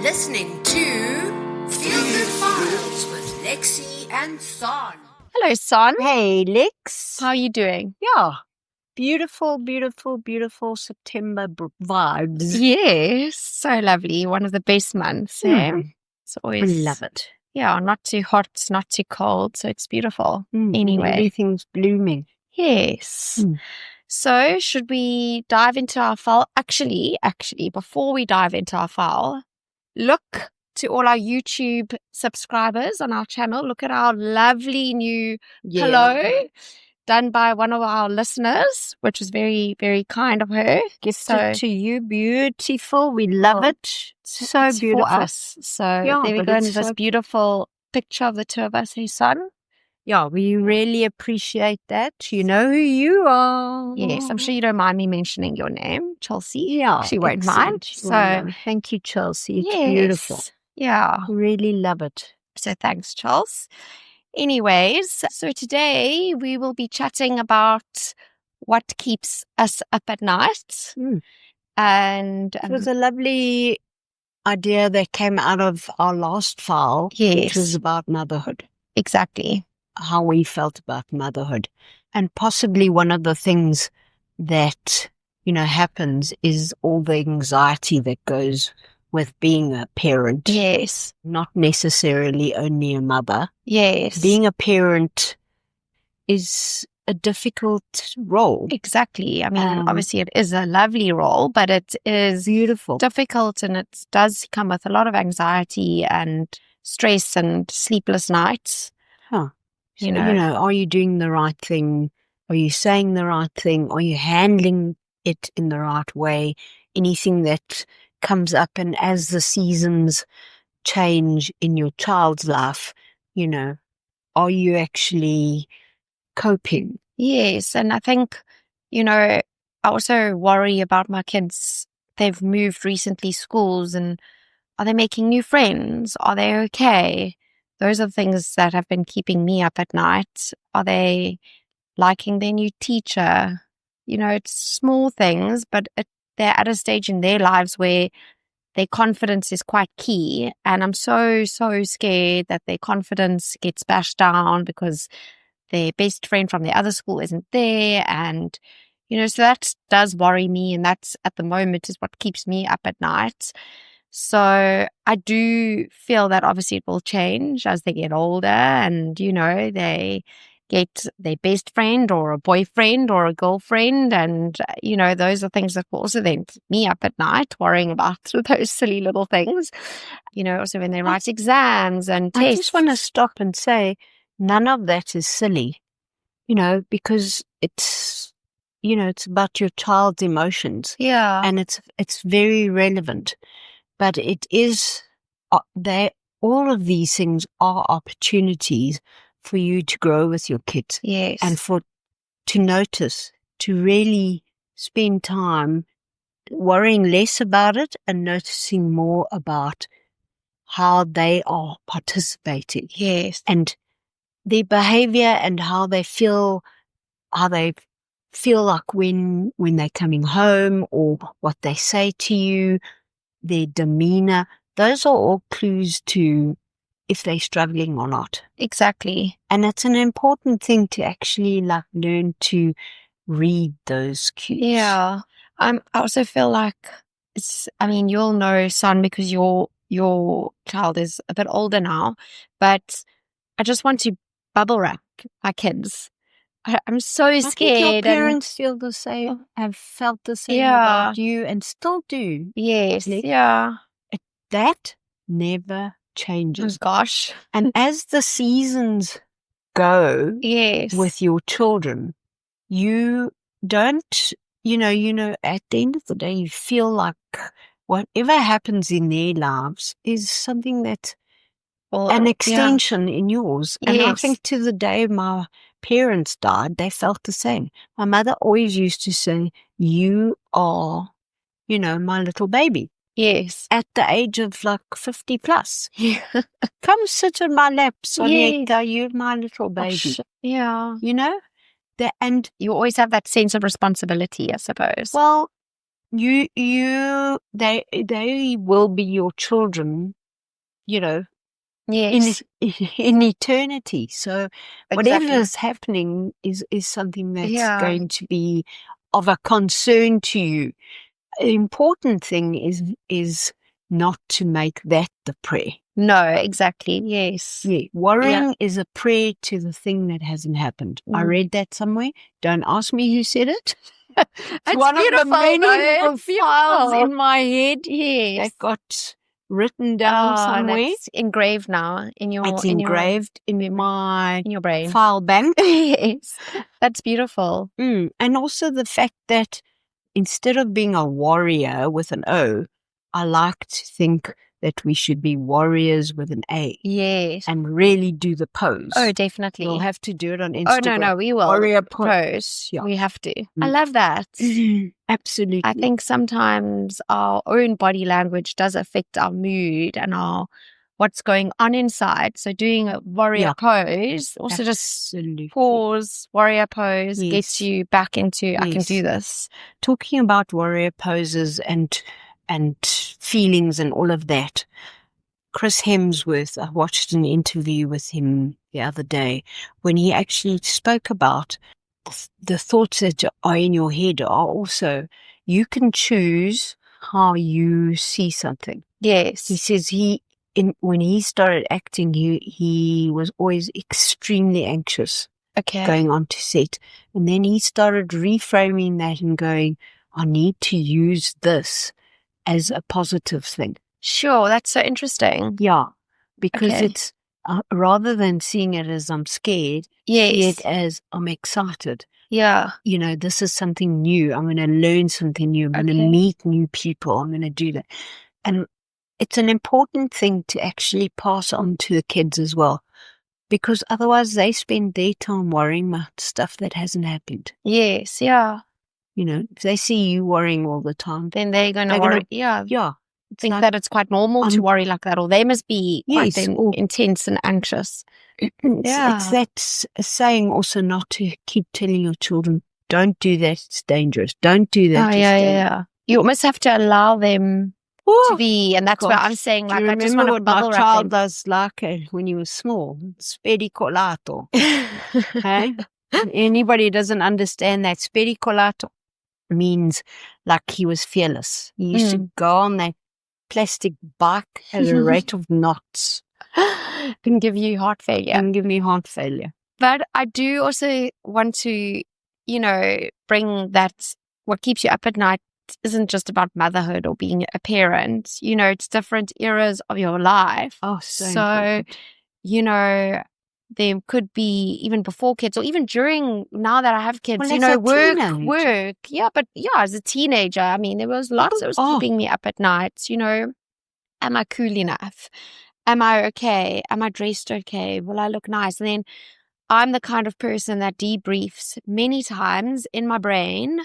listening to Feel Good Files with Lexi and Son. Hello, Son. Hey, Lex. How are you doing? Yeah. Beautiful September vibes. Yes, so lovely. One of the best months. It's I always love it. Yeah, not too hot, not too cold, so it's beautiful. Anyway, Everything's blooming. yes. So, should we dive into our file? Actually, before we dive into our file, look to all our YouTube subscribers on our channel. Look at our lovely new pillow done by one of our listeners, which was very, very kind of her. Gifted to you. Beautiful. We love it. So It's beautiful. for us. So there we go. And this beautiful picture of the two of us, hey, Son. Yeah, we really appreciate that. You know who you are. Yes, I'm sure you don't mind me mentioning your name, Chelsea. Yeah, she won't mind. So thank you, Chelsea. It's beautiful. Yeah, really love it. So thanks, Charles. Anyways, so today we will be chatting about what keeps us up at night. And it was a lovely idea that came out of our last file, which was about motherhood. Exactly. How we felt about motherhood. And possibly one of the things that, happens is all the anxiety that goes with being a parent. Yes. Not necessarily only a mother. Yes. Being a parent is a difficult role. Exactly. I mean, obviously it is a lovely role, but it is beautiful, difficult, and it does come with a lot of anxiety and stress and sleepless nights. You know, are you doing the right thing? Are you saying the right thing? Are you handling it in the right way? Anything that comes up, and as the seasons change in your child's life, are you actually coping? Yes, and I think, I also worry about my kids. They've moved recently schools, and are they making new friends? Are they okay? Those are things that have been keeping me up at night. Are they liking their new teacher? It's small things, but they're at a stage in their lives where their confidence is quite key. And I'm so scared that their confidence gets bashed down because their best friend from the other school isn't there. And, so that does worry me. And that's at the moment is what keeps me up at night. So I do feel that obviously it will change as they get older and, they get their best friend or a boyfriend or a girlfriend. And, those are things that will also then keep me up at night worrying about those silly little things. Also when they write exams and tests. I just want to stop and say none of that is silly, because it's, it's about your child's emotions. Yeah. And it's very relevant. But it is, all of these things are opportunities for you to grow with your kids. Yes. And to notice, to really spend time worrying less about it and noticing more about how they are participating. Yes. And their behavior and how they feel like when they're coming home, or what they say to you, their demeanor. Those are all clues to if they're struggling or not. Exactly. And it's an important thing to actually learn to read those cues. Yeah. I also feel like you'll know, Son, because your child is a bit older now, but I just want to bubble wrap my kids. I'm so scared. I think your parents feel the same, have felt the same about you, and still do. Yes, That never changes. Oh, gosh. And as the seasons go with your children, you don't, at the end of the day, you feel like whatever happens in their lives is something that's an extension in yours. And I think to the day my parents died, they felt the same. My mother always used to say, you are, my little baby. Yes. At the age of 50 plus. Yeah. Come sit in my lap, Sonietta, you're my little baby. Yeah. And you always have that sense of responsibility, I suppose. Well, they will be your children, Yes. in eternity. So whatever Exactly. is happening is something that's going to be of a concern to you. The important thing is not to make that the prayer. No, exactly. Yes. Yeah. Worrying is a prayer to the thing that hasn't happened. I read that somewhere. Don't ask me who said it. It's one of the many files in my head. Yes. That got written down somewhere. And it's engraved now in your It's engraved in my brain. file bank. Yes. That's beautiful. And also the fact that instead of being a warrior with an O, I like to think that we should be warriors with an A. Yes. And really do the pose. Oh, definitely. We'll have to do it on Instagram. Oh, no, we will. Warrior pose. Yeah. We have to. I love that. Absolutely. I think sometimes our own body language does affect our mood and what's going on inside. So doing a warrior pose, also just pause, warrior pose, gets you back into, I can do this. Talking about warrior poses and feelings and all of that, Chris Hemsworth, I watched an interview with him the other day when he actually spoke about the thoughts that are in your head are also, you can choose how you see something. Yes. He says when he started acting, he was always extremely anxious going on to set. And then he started reframing that and going, I need to use this as a positive thing. Sure, that's so interesting. Yeah, because it's rather than seeing it as I'm scared, see it as I'm excited. Yeah. This is something new. I'm going to learn something new. I'm going to meet new people. I'm going to do that. And it's an important thing to actually pass on to the kids as well, because otherwise they spend their time worrying about stuff that hasn't happened. Yes, yeah. If they see you worrying all the time, then they're going to worry. Yeah. Think that it's quite normal to worry like that, or they must be quite intense and anxious. It's that saying also not to keep telling your children, don't do that, it's dangerous. Don't do that. Yeah. You almost have to allow them to be, and that's where I'm saying, like, I just want to bubble wrap child does like when he was small. Spericolato. Hey? Anybody who doesn't understand that, spericolato means like he was fearless. He used to go on that plastic bike at a rate of knots. Can give you heart failure. Can give me heart failure. But I do also want to, bring that what keeps you up at night isn't just about motherhood or being a parent. It's different eras of your life. Oh, so important. There could be even before kids or even during, now that I have kids, work. Yeah, but as a teenager, I mean, there was lots that was keeping me up at night. Am I cool enough? Am I okay? Am I dressed okay? Will I look nice? And then I'm the kind of person that debriefs many times in my brain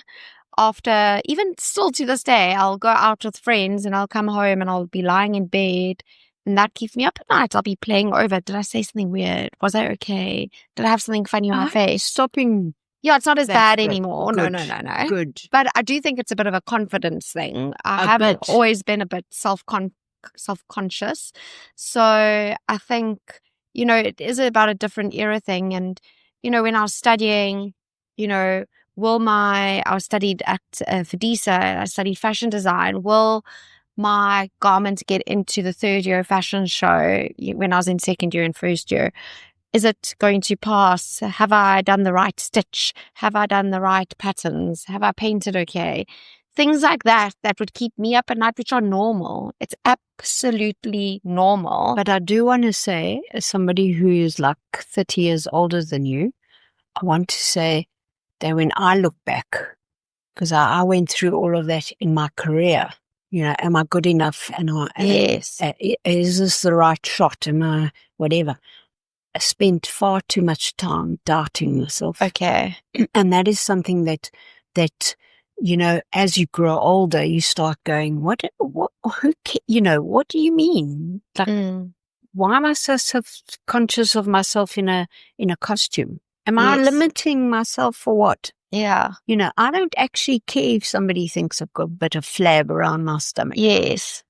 after, even still to this day, I'll go out with friends and I'll come home and I'll be lying in bed. And that keeps me up at night. I'll be playing over. Did I say something weird? Was I okay? Did I have something funny on my face? Stopping. Yeah, it's not as bad anymore. Good. No. Good. But I do think it's a bit of a confidence thing. I have always been a bit self-conscious. So I think, it is about a different era thing. And, when I was studying, I studied at FDISA. I studied fashion design. Will my garment get into the third year fashion show when I was in second year and first year? Is it going to pass? Have I done the right stitch? Have I done the right patterns? Have I painted okay? Things like that would keep me up at night, which are normal. It's absolutely normal. But I do want to say, as somebody who is like 30 years older than you, I want to say that when I look back, because I went through all of that in my career, am I good enough? Yes. Is this the right shot? Am I whatever? I spent far too much time doubting myself. Okay. And that is something that, as you grow older, you start going, what do you mean? Like, why am I so self-conscious of myself in a costume? Am I limiting myself for what? Yeah. You know, I don't actually care if somebody thinks I've got a bit of flab around my stomach. Yes.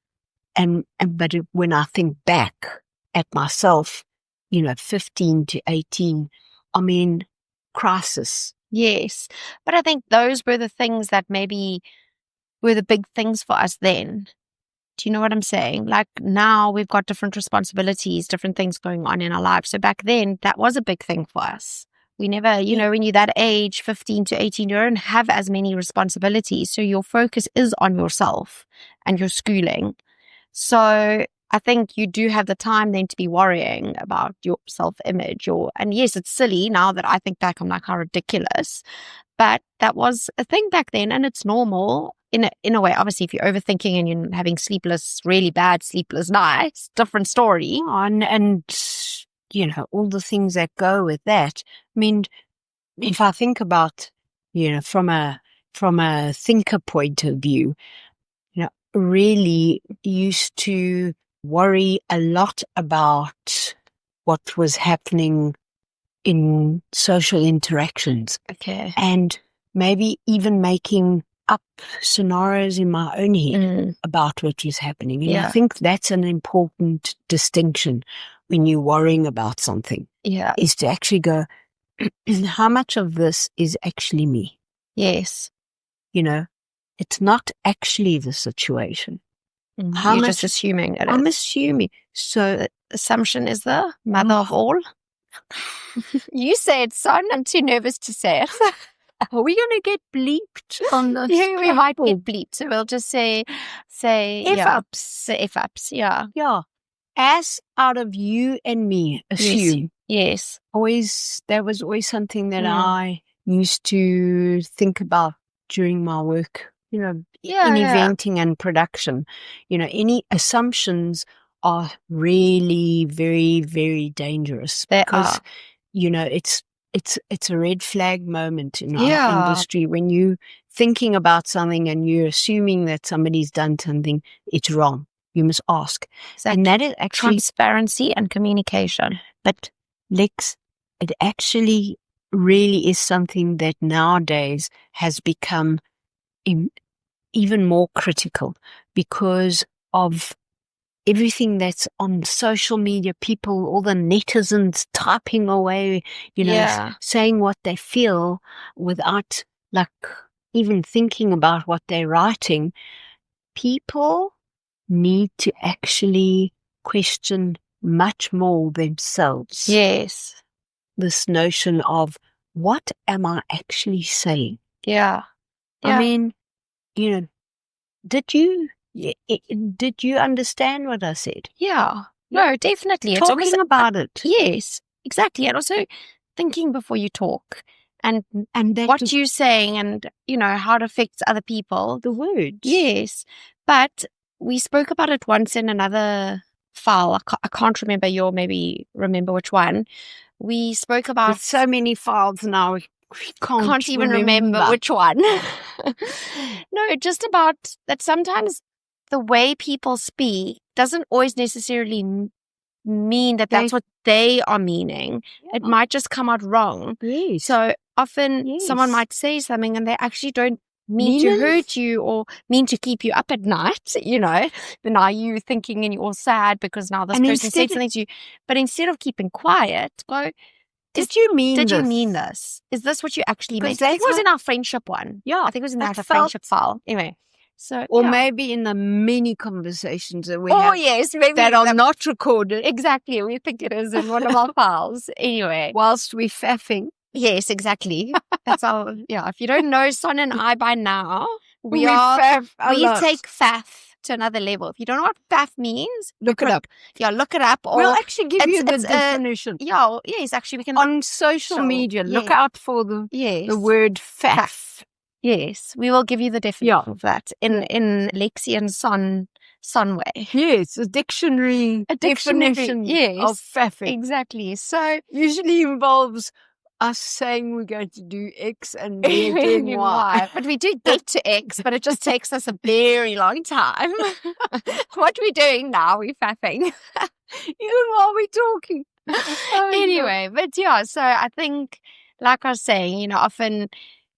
But when I think back at myself, 15 to 18, I mean, crisis. Yes. But I think those were the things that maybe were the big things for us then. Do you know what I'm saying? Like now we've got different responsibilities, different things going on in our lives. So back then that was a big thing for us. We never, when you're that age, 15 to 18, you don't have as many responsibilities. So your focus is on yourself and your schooling. So I think you do have the time then to be worrying about your self-image. And yes, it's silly now that I think back, I'm like, how ridiculous. But that was a thing back then, and it's normal in a way. Obviously, if you're overthinking and you're having really bad sleepless nights, different story. And all the things that go with that. I mean, if I think about, from a thinker point of view, really used to worry a lot about what was happening in social interactions. Okay. And maybe even making up scenarios in my own head about what was happening. And I think that's an important distinction when you're worrying about something. Yeah. Is to actually go, how much of this is actually me? Yes. It's not actually the situation. You're just assuming it is. I'm assuming. So assumption is the mother of all. You say it, son. I'm too nervous to say it. Are we going to get bleeped on this? Yeah, we might get bleeped. So we'll just say F-ups. Say F-ups, yeah. Yeah. As out of you and me, assume. Yes. That was always something that I used to think about during my work, in eventing and production. Any assumptions are really very, very dangerous. Because, it's a red flag moment in our industry when you thinking about something and you're assuming that somebody's done something. It's wrong. You must ask. Exactly. And that is actually transparency and communication. But Lex, it actually really is something that nowadays has become even more critical because of everything that's on social media, people, all the netizens typing away, saying what they feel without even thinking about what they're writing. People need to actually question much more themselves. Yes. This notion of what am I actually saying? Yeah. I mean, did you understand what I said? Yeah. No, definitely. Talking it's about it. Yes, exactly. And also thinking before you talk and what you're saying and, how it affects other people. The words. Yes. But we spoke about it once in another file. I can't remember maybe remember which one. We spoke about... There's so many files now. We can't even remember which one. No, just about that sometimes the way people speak doesn't always necessarily mean that that's what they are meaning. Yeah. It might just come out wrong. Yes. So often someone might say something and they actually don't mean to hurt you or mean to keep you up at night, But now you're thinking and you're all sad because now this person said something to you. But instead of keeping quiet, go... Did you mean this? Is this what you actually meant? I think it was in our friendship one. Yeah. I think it was in that friendship file. Anyway. So, or maybe in the many conversations that we have. Oh, yes. Maybe that are not recorded. Exactly. We think it is in one of our files. Anyway. Whilst we're faffing. Yes, exactly. That's all. Yeah. If you don't know Son and I by now, we take faff to another level. If you don't know what faff means, look it up. Yeah, look it up. Or we'll actually give you the definition. Yes, actually we can. On social media, look out for the word faff. Yes, we will give you the definition of that in Lexi and Son way. Yes, a dictionary definition of faffing. Exactly. So usually involves us saying we're going to do X and we're doing Y. But we do get to X, but it just takes us a very long time. What we're doing now, we're faffing. Even while we're talking. Anyway, but so I think, like I was saying, often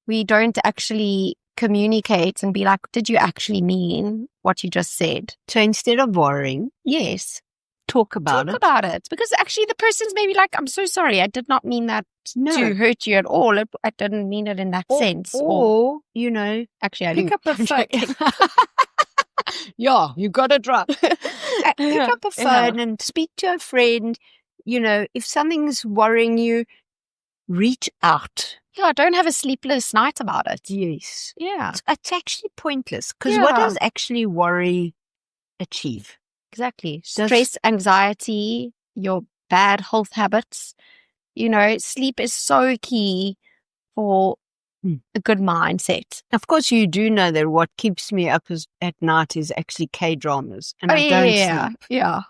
we don't actually communicate and be like, did you actually mean what you just said? So instead of worrying, yes, talk about it. Because actually the person's maybe like, I'm so sorry, I did not mean that to hurt you at all. I didn't mean it in that sense. Or, you know, actually I pick do. up a phone. Yeah, you got it right. Pick up a phone and speak to a friend. You know, if something's worrying you, reach out. Yeah, don't have a sleepless night about it. Yes. Yeah. It's actually pointless because what does actually worry achieve? Exactly. Stress, anxiety, your bad health habits. You know, sleep is so key for a good mindset. Of course, you do know that what keeps me up at night is actually K-dramas. And I don't sleep. Yeah.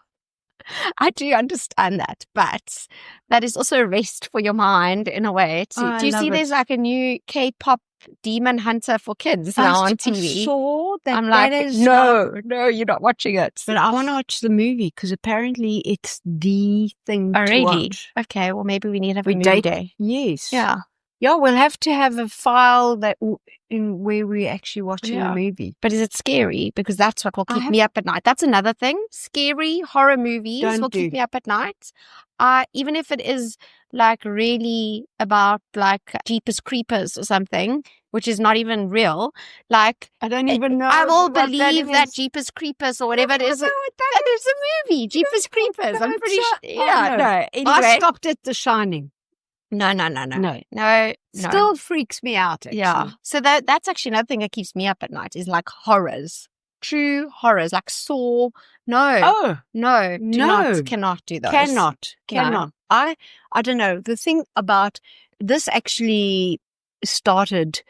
I do understand that, but that is also a rest for your mind in a way. Do you see there's like a new K-pop demon hunter for kids now on TV? I saw that. I'm like, no, you're not watching it. But I want to watch the movie because apparently it's the thing to watch. Okay, well maybe we need to have a movie day. Yes. Yeah. Yeah, we'll have to have a file that where we're actually watching the movie. But is it scary? Because that's what will keep me up at night. That's another thing. Scary horror movies will keep me up at night. Even if it is like really about like Jeepers Creepers or something, which is not even real. Like I don't even know. I will believe that Jeepers Creepers or whatever it is. That is a movie. Jeepers Creepers. I'm pretty sure. Yeah, no. Anyway. I stopped at The Shining. No. Still freaks me out, actually. Yeah. So that's actually another thing that keeps me up at night is like horrors. True horrors, like Saw. No. Cannot do those. Cannot. I don't know. The thing about this actually started,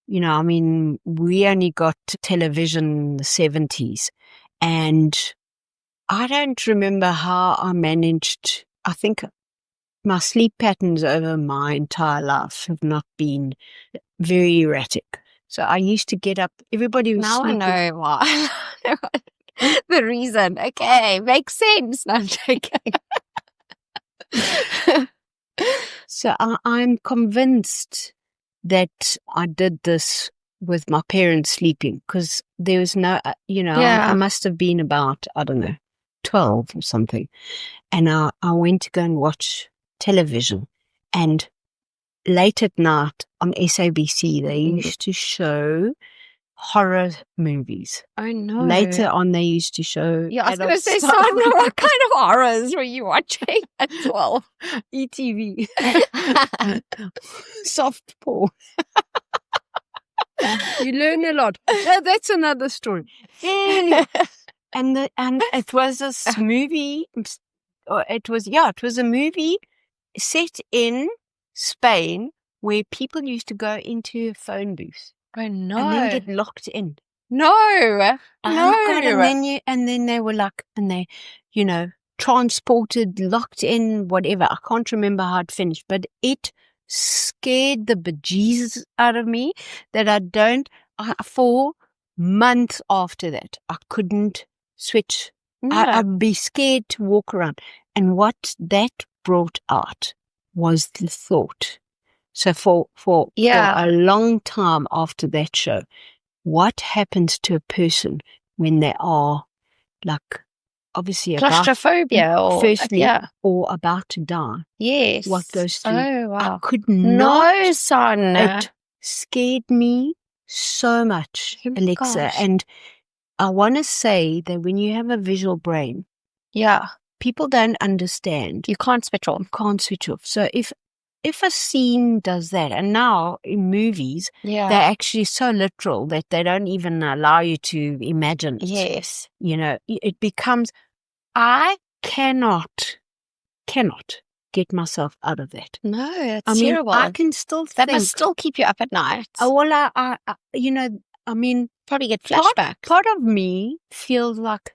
you know, I mean, we only got television in the 70s. And I don't remember how I managed, I think my sleep patterns over my entire life have not been very erratic. So I used to get up. Everybody was sleeping. Now I know why. The reason. Okay, makes sense. No, I'm joking. So I'm convinced that I did this with my parents sleeping because there was no, you know, I must have been about, I don't know, 12 or something. And I went to go and watch television, and late at night on SABC they used to show horror movies. Oh no. Later on they used to show I was going to say, Son, what kind of horrors were you watching at 12? ETV. Soft porn. You learn a lot. That's another story. And it was this movie. It was a movie set in Spain where people used to go into a phone booth. Oh no! And then get locked in. No. And then they were like, and they, you know, transported, locked in, whatever. I can't remember how it finished, but it scared the bejesus out of me that for months after that, I couldn't switch. I'd be scared to walk around. And what that brought out was the thought. So for a long time after that show, what happens to a person when they are like obviously claustrophobia or about to die? Yes. What goes through? Oh wow! I could not. No, son. It scared me so much, Alexa. Gosh. And I want to say that when you have a visual brain, people don't understand. You can't switch off. So if a scene does that, and now in movies, they're actually so literal that they don't even allow you to imagine it. Yes. You know, it becomes, I cannot get myself out of that. No, it's terrible. I can still think. That must still keep you up at night. Oh, well, I mean, probably get flashbacks. Part of me feels like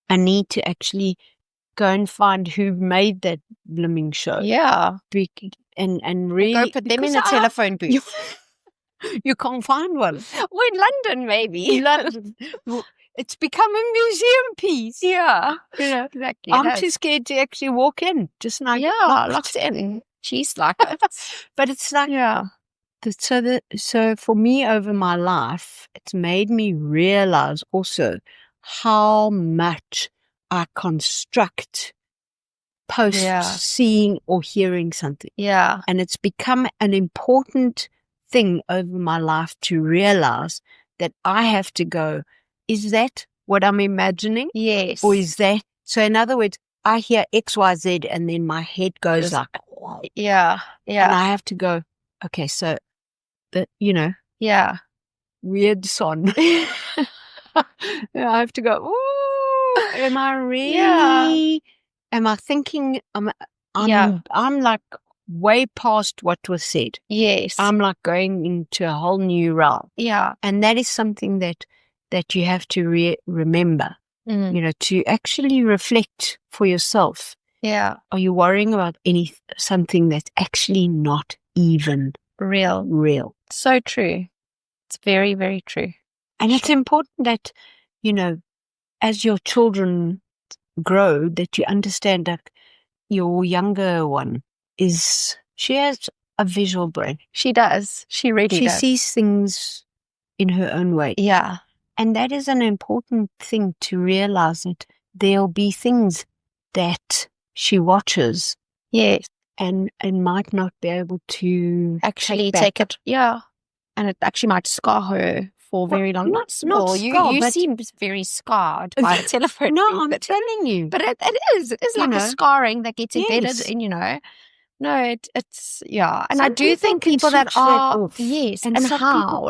I need to actually go and find who made that blooming show. Yeah. And really go put them in a telephone booth. You can't find one. Or in London, maybe. In London. It's become a museum piece. Yeah. You know, exactly. I'm too scared to actually walk in. Just like locked in. She's like it. But it's like So for me, over my life, it's made me realize also how much I construct post seeing or hearing something. Yeah. And it's become an important thing over my life to realize that I have to go, is that what I'm imagining? Yes. Or is that? So in other words, I hear X, Y, Z, and then my head goes like, yeah. And I have to go, okay, so weird son. I have to go, ooh, am I really, am I thinking, I'm like way past what was said. Yes. I'm like going into a whole new realm. Yeah. And that is something that you have to remember, to actually reflect for yourself. Yeah. Are you worrying about something that's actually not even real? So true. It's very, very true. And it's important that, as your children grow, that you understand that your younger one she has a visual brain. She does. She really does. She sees things in her own way. Yeah. And that is an important thing to realize, that there'll be things that she watches. Yes. And might not be able to actually take it. Yeah. And it actually might scar her for very long. Not scar, you seem very scarred by the telephone. No, I'm telling you. But it is. It is like a scarring that gets embedded in, No, it's, yeah. And I do think people that are, yes, and how,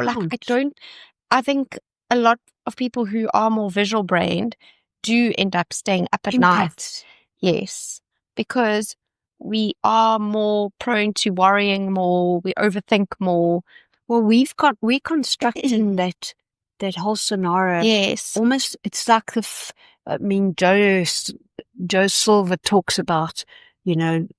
I think a lot of people who are more visual brained do end up staying up at night. Yes. Because we are more prone to worrying more, we overthink more. Well, we're constructing that whole scenario. Yes. Almost, it's like Joe Silver talks about,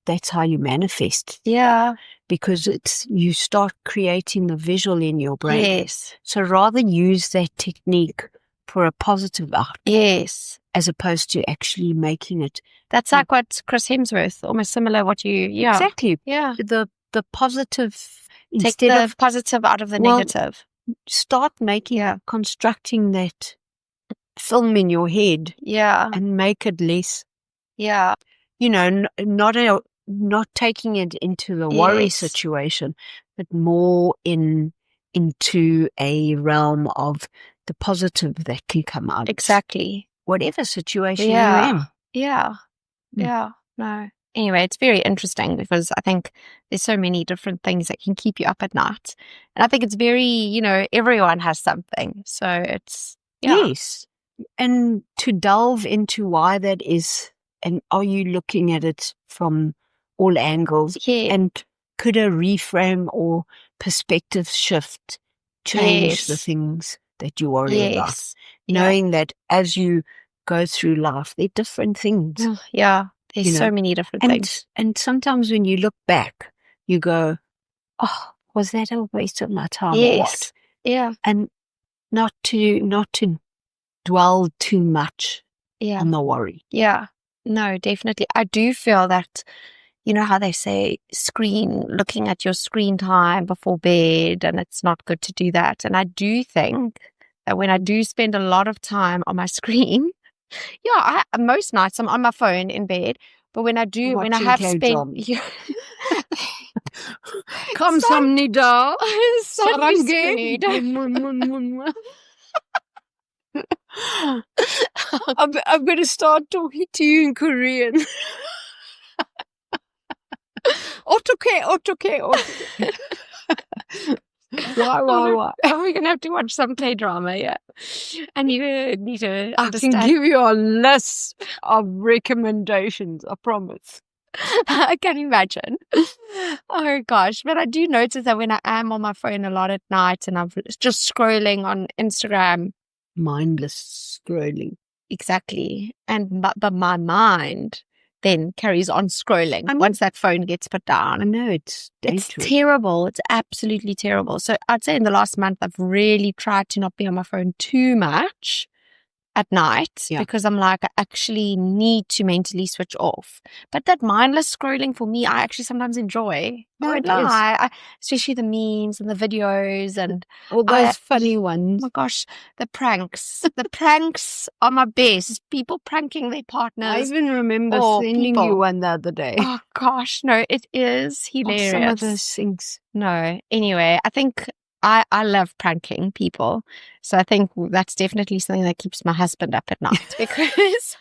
that's how you manifest. Yeah. Because you start creating the visual in your brain. Yes. So rather use that technique for a positive outcome. Yes. As opposed to actually making it. That's like what Chris Hemsworth, almost similar what you, Exactly. Yeah. The positive, take the positive out of the negative. Start constructing that film in your head. Yeah. And make it less. Yeah. Not taking it into the worry situation, but more into a realm of the positive that can come out. Exactly. Whatever situation you're in. Yeah. Yeah. No. Anyway, it's very interesting because I think there's so many different things that can keep you up at night. And I think it's very, everyone has something. So it's, Yes. And to delve into why that is, and are you looking at it from all angles? Yeah. And could a reframe or perspective shift change the things that you worry about? Knowing that as you go through life, they're different things. Yeah. There's so many different things. And sometimes when you look back, you go, oh, was that a waste of my time or what? Yeah. And not to dwell too much on the worry. Yeah. No, definitely. I do feel that, how they say looking at your screen time before bed, and it's not good to do that. And I do think that when I do spend a lot of time on my screen, most nights I'm on my phone in bed, but when I have spent Come some nida. I'm going to start talking to you in Korean. Okay. Why? We're going to have to watch some K-drama, yeah. I need to understand. I can give you a list of recommendations, I promise. I can imagine. Oh gosh. But I do notice that when I am on my phone a lot at night and I'm just scrolling on Instagram. Mindless scrolling. Exactly. And but my mind then carries on scrolling once that phone gets put down. I know, it's terrible. It's absolutely terrible. So I'd say in the last month, I've really tried to not be on my phone too much. at night because I'm like, I actually need to mentally switch off. But that mindless scrolling for me, I actually sometimes enjoy. No, it is. Especially the memes and the videos and all those funny ones. Oh my gosh, the pranks. The pranks are my best. People pranking their partners. I even remember sending you one the other day. Oh gosh, no, it is hilarious. Some of those things. No, anyway, I think I love pranking people. So I think that's definitely something that keeps my husband up at night because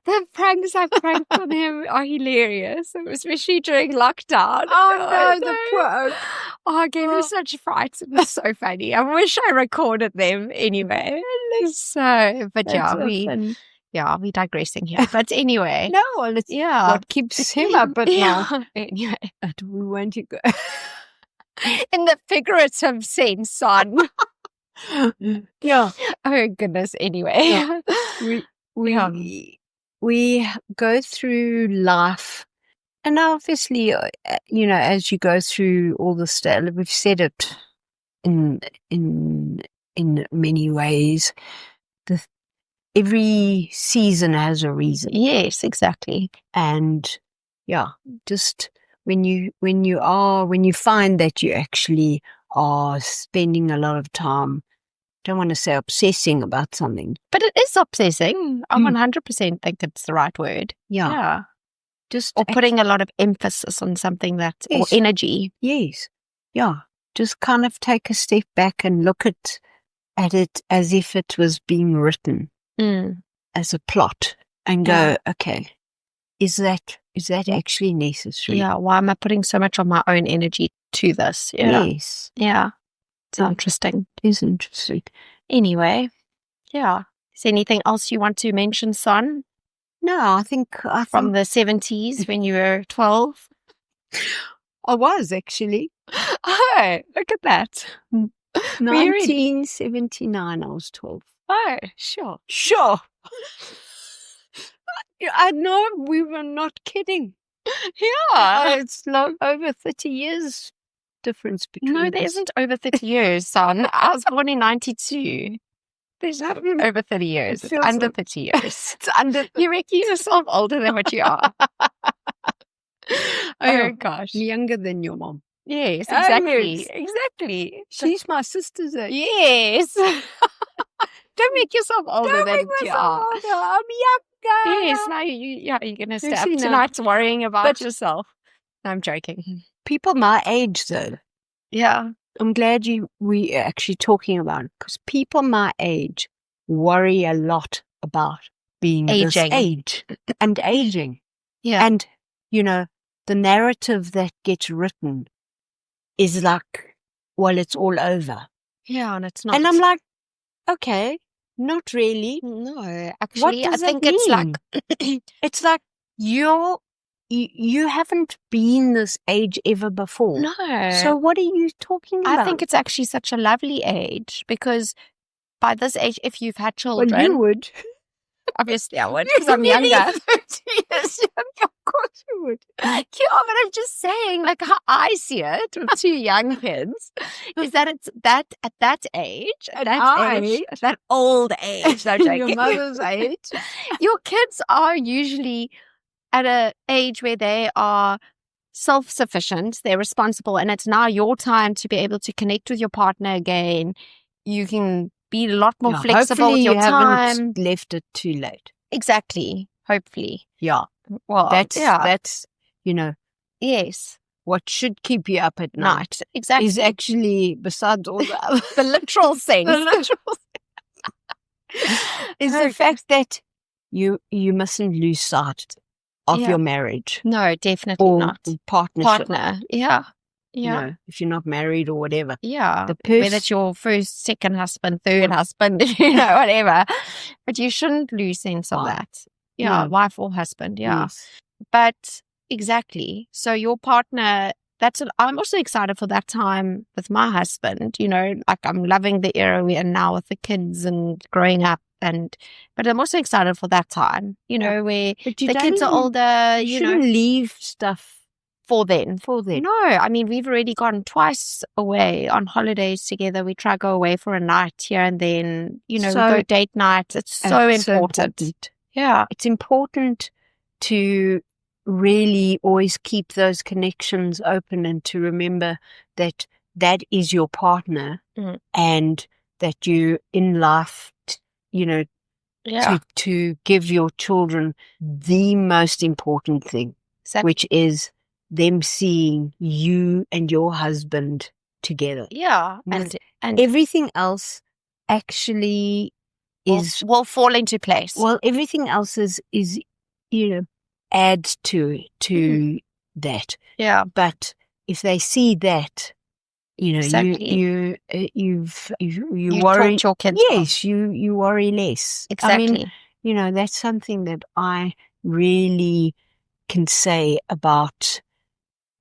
the pranks I pranked on him are hilarious, especially during lockdown. Oh no, the prank. Oh, I gave me such frights. It was so funny. I wish I recorded them anyway. So, but we're digressing here. But anyway. No, well, it's what keeps him up at night. Anyway. But we won't go. In the figurative sense, son. Yeah. Oh goodness. Anyway, we go through life, and obviously, as you go through all the stuff, we've said it in many ways. Every season has a reason. Yes, exactly. And just when you find that you actually are spending a lot of time, don't want to say obsessing about something, but it is obsessing. I 100% think it's the right word. Yeah. Or putting a lot of emphasis on something or energy. Yes. Yeah. Just kind of take a step back and look at it as if it was being written as a plot and go, okay, is that actually necessary? Yeah. Why am I putting so much of my own energy to this? Yes. Yeah. It's interesting. It is interesting. Anyway, is there anything else you want to mention, son? No, I think from the 70s when you were 12. I was actually. Oh, look at that. 1979, I was 12. Oh, sure. I know we were not kidding. Yeah. It's over 30 years difference between No, there isn't over 30 years, son. I was born in 92. There's not over 30 years. It's under 30 years. It's under. You reckon yourself older than what you are. Oh gosh. Younger than your mom. Yes, exactly. Exactly. She's my sister's age. Yes. Don't make yourself older than you are. I'm younger. Yes, now you're going to stay up tonight worrying about yourself. No, I'm joking. People my age, though. Yeah. I'm glad we are actually talking about it, because people my age worry a lot about being this age and aging. Yeah. And, the narrative that gets written is like, well, it's all over. Yeah, and it's not. And I'm like, okay, not really. No, actually, I think mean? It's like it's like you haven't been this age ever before. No. So what are you talking about? I think it's actually such a lovely age, because by this age, if you've had children, well, you would. Obviously, I would, because I'm younger. 30 years younger, of course you would. Yeah, but I'm just saying, like, how I see it with two young kids, is that it's that at that age, at that old age, no joking, your mother's age, your kids are usually at an age where they are self-sufficient, they're responsible, and it's now your time to be able to connect with your partner again. You can be a lot more flexible with your time. Hopefully you haven't left it too late. Exactly. Hopefully. Yeah. Well, that's yes. What should keep you up at night. Exactly. Is actually, besides all the other, the literal sense. Is the fact that you mustn't lose sight of your marriage. No, definitely not. Partnership. Partner. Yeah. Yeah. If you're not married or whatever. Yeah. Whether it's your first, second husband, third husband, whatever. But you shouldn't lose sense of that. Yeah. No. Wife or husband. Yeah. Yes. But exactly. So your partner, I'm also excited for that time with my husband, like I'm loving the era we're in now with the kids and growing up. But I'm also excited for that time, where the kids are older. You shouldn't leave stuff for then. them. No, I mean, we've already gone twice away on holidays together. We try to go away for a night here and then, we go date nights. It's so important. Yeah. It's important to really always keep those connections open and to remember that is your partner and that you in life, to give your children the most important thing, which is them seeing you and your husband together. Yeah. And everything else actually will fall into place. Well, everything else is adds to that. Yeah. But if they see that, exactly. you worry your kids. Yes, you worry less. Exactly. I mean, that's something that I really can say about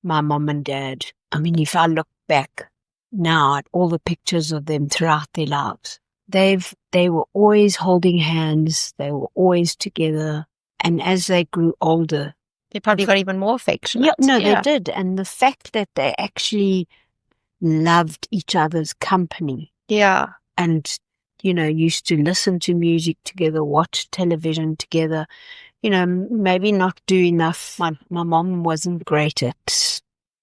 my mom and dad. I mean, if I look back now at all the pictures of them throughout their lives, they were always holding hands. They were always together. And as they grew older, they probably got even more affectionate. They did. And the fact that they actually loved each other's company. Yeah. And, used to listen to music together, watch television together, maybe not do enough. My mom wasn't great at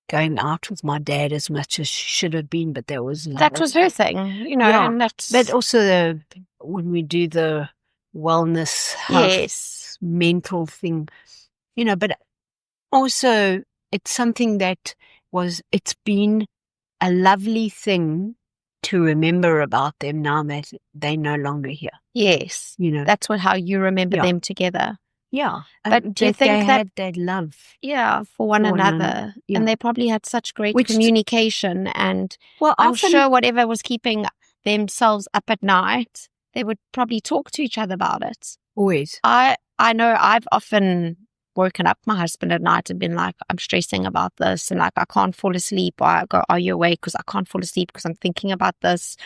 going out with my dad as much as she should have been, but that was her thing, and that's... But also when we do the wellness, health, mental thing, but also it's something that it's been a lovely thing to remember about them now that they're no longer here. Yes. That's how you remember them together. Yeah. But do you think they had that love? Yeah, for one another. Yeah. And they probably had such great communication and I'm sure whatever was keeping themselves up at night, they would probably talk to each other about it. Always. I know I've often woken up my husband at night and been like, I'm stressing about this and like I can't fall asleep, or I go, are you awake? Because I can't fall asleep because I'm thinking about this.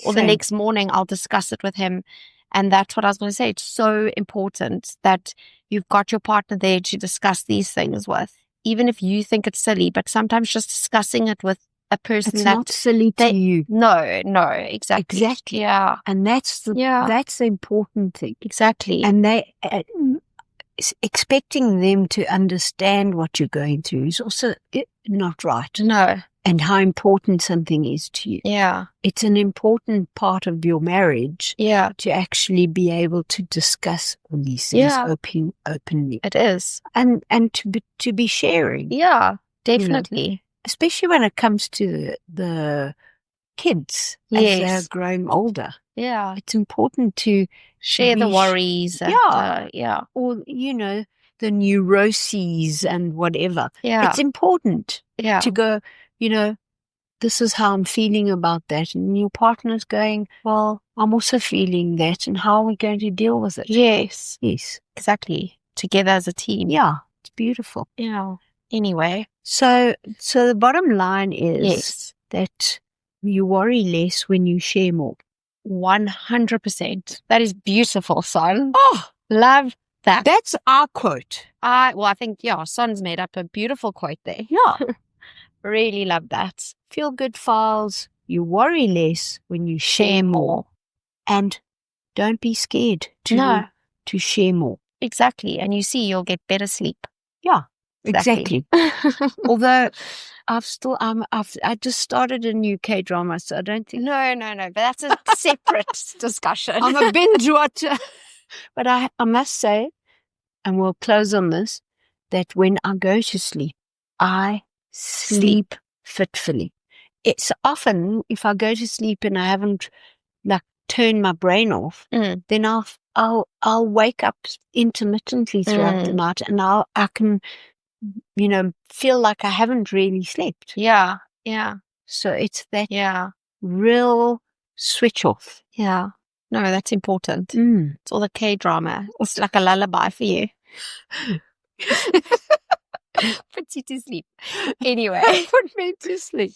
Or the next morning I'll discuss it with him. And that's what I was going to say. It's so important that you've got your partner there to discuss these things with, even if you think it's silly, but sometimes just discussing it with a person it's not silly to you. No, exactly. Exactly. Yeah. And that's the important thing. Exactly. And they expecting them to understand what you're going through is also not right. No. And how important something is to you. Yeah. It's an important part of your marriage. Yeah. To actually be able to discuss all these things openly. It is. And to be sharing. Yeah, definitely. Especially when it comes to the kids as they're growing older. Yeah. It's important to share the worries. Or, the neuroses and whatever. Yeah. It's important to go, this is how I'm feeling about that. And your partner's going, well, I'm also feeling that. And how are we going to deal with it? Yes. Yes. Exactly. Together as a team. Yeah. It's beautiful. Yeah. Anyway. So the bottom line is that you worry less when you share more. 100%. That is beautiful, Son. Oh, love that. That's our quote. I think, Son's made up a beautiful quote there. Yeah. Really love that. Feel good files. You worry less when you share more. And don't be scared to share more. Exactly. And you'll get better sleep. Yeah. Exactly. Although I just started a new K-drama, so I don't think... No, but that's a separate discussion. I'm a binge watcher. But I must say, and we'll close on this, that when I go to sleep, I sleep fitfully. It's often, if I go to sleep and I haven't turned my brain off, then I'll wake up intermittently throughout the night, and I can... feel like I haven't really slept. Yeah. So it's that real switch off. Yeah. No, that's important. It's all the K-drama. It's like a lullaby for you. Puts you to sleep. Anyway. Put me to sleep.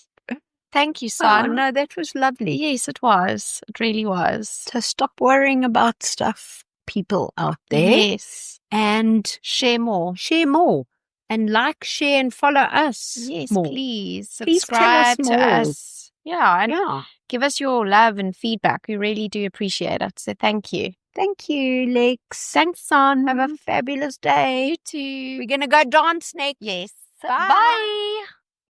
Thank you, Son. Oh, no, that was lovely. Yes, it was. It really was. So stop worrying about stuff, people out there. Yes. And share more. Share more. and like, share, and follow us. Yes, more. please. Please tell us Subscribe to more. us. Yeah, and give us your love and feedback. We really do appreciate it. So thank you. Thank you, Lex. Thanks, Son. Have a fabulous day. You too. We're going to go dance next. Yes. Bye. Bye.